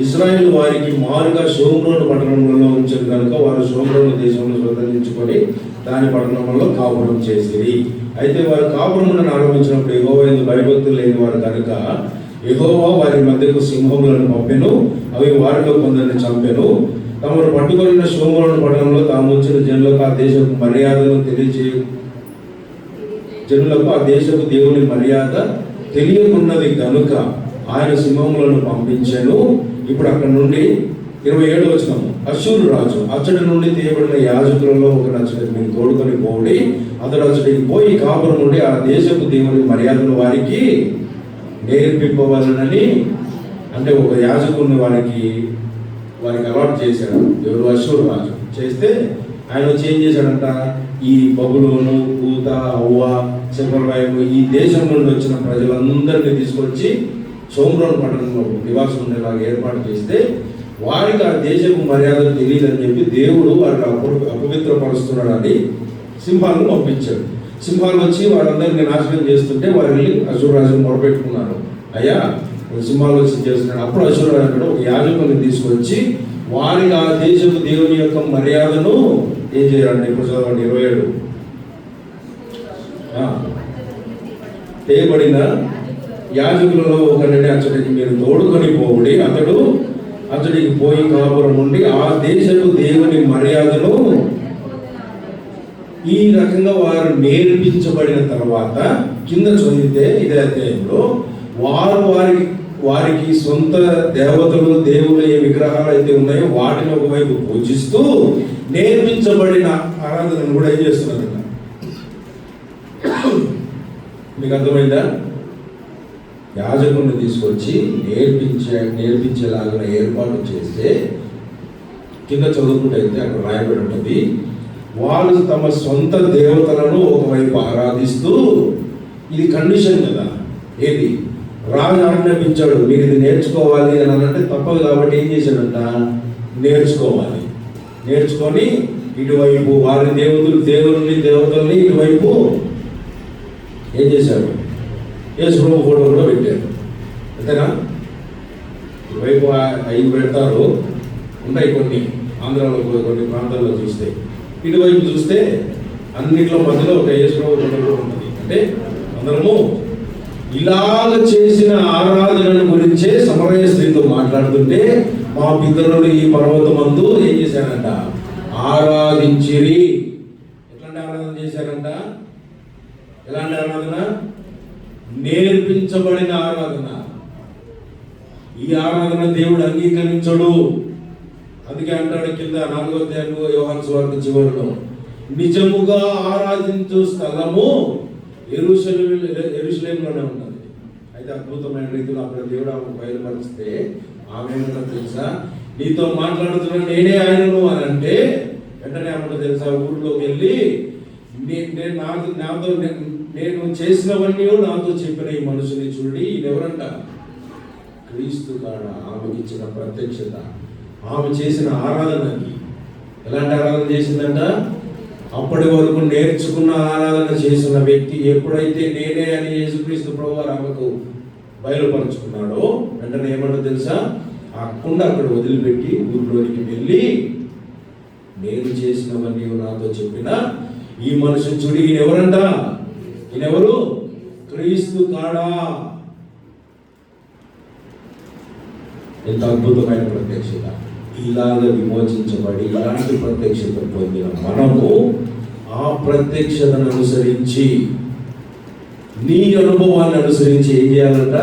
ఇశ్రాయేలు వారికి మారుగా షోమ్రోను పట్టణంలో ఉంచారు కనుక వారు షోమ్రోను దేశంలో స్వతంత్రించుకొని దాని పట్టణంలో కాపురం చేసేది. అయితే వారు కాపురములను ఆరంభించినప్పుడు యెహోవా యందు భయభక్తులు లేని వారు కనుక యెహోవా వారి మధ్యకు సింహములను పంపెను, అవి వారిలో కొందరిని చంపెను. తమను పట్టుకొనిన షోమ్రోను పట్టణంలో తాము ఉంచిన జనులకు ఆ దేశపు మర్యాదను ఆ దేశపు దేవుని మర్యాద తెలియకున్నది కనుక ఆయన సింహములను పంపించాను. ఇప్పుడు అక్కడ నుండి 27వ వచనం. అష్షూరు రాజు అచ్చడి నుండి తీయబడిన యాజకులలో ఒక అచ్చడికి మీరు తోడుకొని పోడి, అతడు అచ్చడికి పోయి కాపురం నుండి ఆ దేశపు దేవుని మర్యాదను వారికి నేర్పింపవాలని, అంటే ఒక యాజకుడిని వారికి అలాట్ చేశాడు. ఎవరు? అష్షూరు రాజు చేస్తే ఆయన వచ్చి ఏం చేశాడంట, ఈ బబులోను కూత అవ్వ సెఫర్వాయిము ఈ దేశం నుండి వచ్చిన ప్రజలందరినీ తీసుకొచ్చి షోమ్రోను పట్టణంలో నివాసం ఉండేలాగా ఏర్పాటు చేస్తే వారికి ఆ దేశపు మర్యాద తెలియదని చెప్పి దేవుడు వారిని అపవిత్రపరుస్తున్నాడని సింహాలను పంపించాడు. సింహాలు వచ్చి వారందరినీ నాశనం చేస్తుంటే వారు వెళ్ళి అష్షూరు రాజును మొరపెట్టుకున్నారు, అయ్యా సింహాలు వచ్చి చేస్తున్నాడు. అప్పుడు అష్షూరు రాజు ఒక యాజకుని తీసుకొచ్చి వారికి ఆ దేశపు దేవుని యొక్క మర్యాదను ఏం చేయాలంటే, ఇప్పుడు చదవండి 27. చేయబడిన యాజకులలో ఒకరిని అతడికి మీరు తోడుకొని పోవుడి, అతడు అతడికి పోయి కాపురం ఉండి ఆ దేశపు దేవుని మర్యాదను ఈ రకంగా వారు నేర్పించబడిన తర్వాత కింద చదివితే ఇదే అధ్యాయంలో వారికి సొంత దేవతలు దేవుళ్ళ ఏ విగ్రహాలు అయితే ఉన్నాయో వాటిని ఒకవైపు పూజిస్తూ నేర్పించబడిన ఆరాధనను కూడా ఏం చేస్తున్నారంట. మీకు అర్థమైందా? యాజకుడిని తీసుకొచ్చి నేర్పించేలాగా ఏర్పాటు చేస్తే కింద చదువుకుంటే అక్కడ రాయబడి ఉంటుంది, వాళ్ళు తమ సొంత దేవతలను ఒకవైపు ఆరాధిస్తూ, ఇది కండిషన్ కదా, ఏది రాజు ఆజ్ఞాపించాడు మీరు ఇది నేర్చుకోవాలి అని అంటే తప్పదు కాబట్టి ఏం చేశాడంట, నేర్చుకొని ఇటువైపు వారి దేవతల్ని ఇటువైపు ఏం చేశాడు, యేసుప్రభు ఫోటో కూడా పెట్టారు. అంతేనా? ఇటువైపు 5 పెడతారు, ఉంటాయి కొన్ని ఆంధ్రాలో కొన్ని ప్రాంతాల్లో చూస్తే. ఇటువైపు చూస్తే అన్నిట్లో మధ్యలో ఒక యేసుప్రభు ఫోటో కూడా ఉంటుంది. అంటే అందరము ఇలాగ చేసిన ఆరాధనను గురించే సమరయ స్త్రీతో మాట్లాడుతుంటే మా పితరులు ఈ పర్వతమందు ఏం చేశారంట, ఆరాధించిరి. ఎట్లాంటి ఆరాధన చేశారంట? ఎలాంటి ఆరాధన? నేర్పించబడిన ఆరాధన. ఈ ఆరాధన దేవుడు అంగీకరించడు. అందుకే అంటాడు కింద 4వ అధ్యాయంలో యోహాను సువార్త చివరిలో, నిజముగా ఆరాధించు స్థలము యెరూషలేములోనే ఉన్నది. అయితే అద్భుతమైన రీతిలో అక్కడ దేవుడు ఆమె బయలుపరిస్తే ఆమె ఏమన్నా తెలుసా, నీతో మాట్లాడుతున్నా నేనే ఆయనను అని అంటే వెంటనే ఆమె తెలుసా, ఊళ్ళోకి వెళ్ళి నేను చేసినవన్నీ నాతో చెప్పిన ఈ మనుషుని చూడి ఎవరంట, క్రీస్తు కాడ. ఆమెకి ఇచ్చిన ప్రత్యక్షత, ఆమె చేసిన ఆరాధనకి. ఎలాంటి ఆరాధన చేసిందంట, అప్పటి వరకు నేర్చుకున్న ఆరాధన చేసిన వ్యక్తి ఎప్పుడైతే నేనే అని యేసుక్రీస్తు ప్రభువారు ఆమెకు బయలుపరుచుకున్నాడో వెంటనే ఏమంటో తెలుసా, ఆ కుండ అక్కడ వదిలిపెట్టి ఊరిలోనికి వెళ్ళి నేను చేసినవన్నీ నాతో చెప్పిన ఈ మనుషుని చూడి ఈయనెవరంట, ఈయనెవరు, క్రీస్తు కాడా. ఎంత అద్భుతమైన ప్రత్యక్షత. ఇలాగ విమోచించబడి ఇలాంటి ప్రత్యక్షత పొందిన మనము ఆ ప్రత్యక్షతను అనుసరించి, నీ అనుభవాన్ని అనుసరించి ఏం చేయాలంట,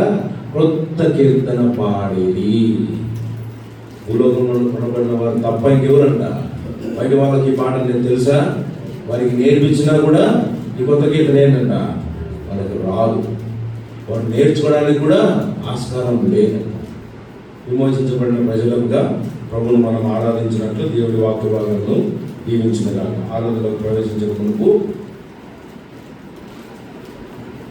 కొత్త కీర్తన పాడేది. భూలోకంలో కొనబడిన వారు తప్ప ఇంకెవరంట, బయట వాళ్ళకి ఈ పాట నేను తెలుసా, వారికి నేర్పించినా కూడా ఈ కొత్త కీర్తన ఏంటంట వాళ్ళకి రాదు, వారు నేర్చుకోవడానికి కూడా ఆస్కారం లేదు. విమోచించబడిన ప్రజలుగా ప్రభువును మనం ఆరాధించినట్లు దేవుడి వాక్య భాగాలను దీవించిన ఆరాధనలో ప్రవేశించక మునుపు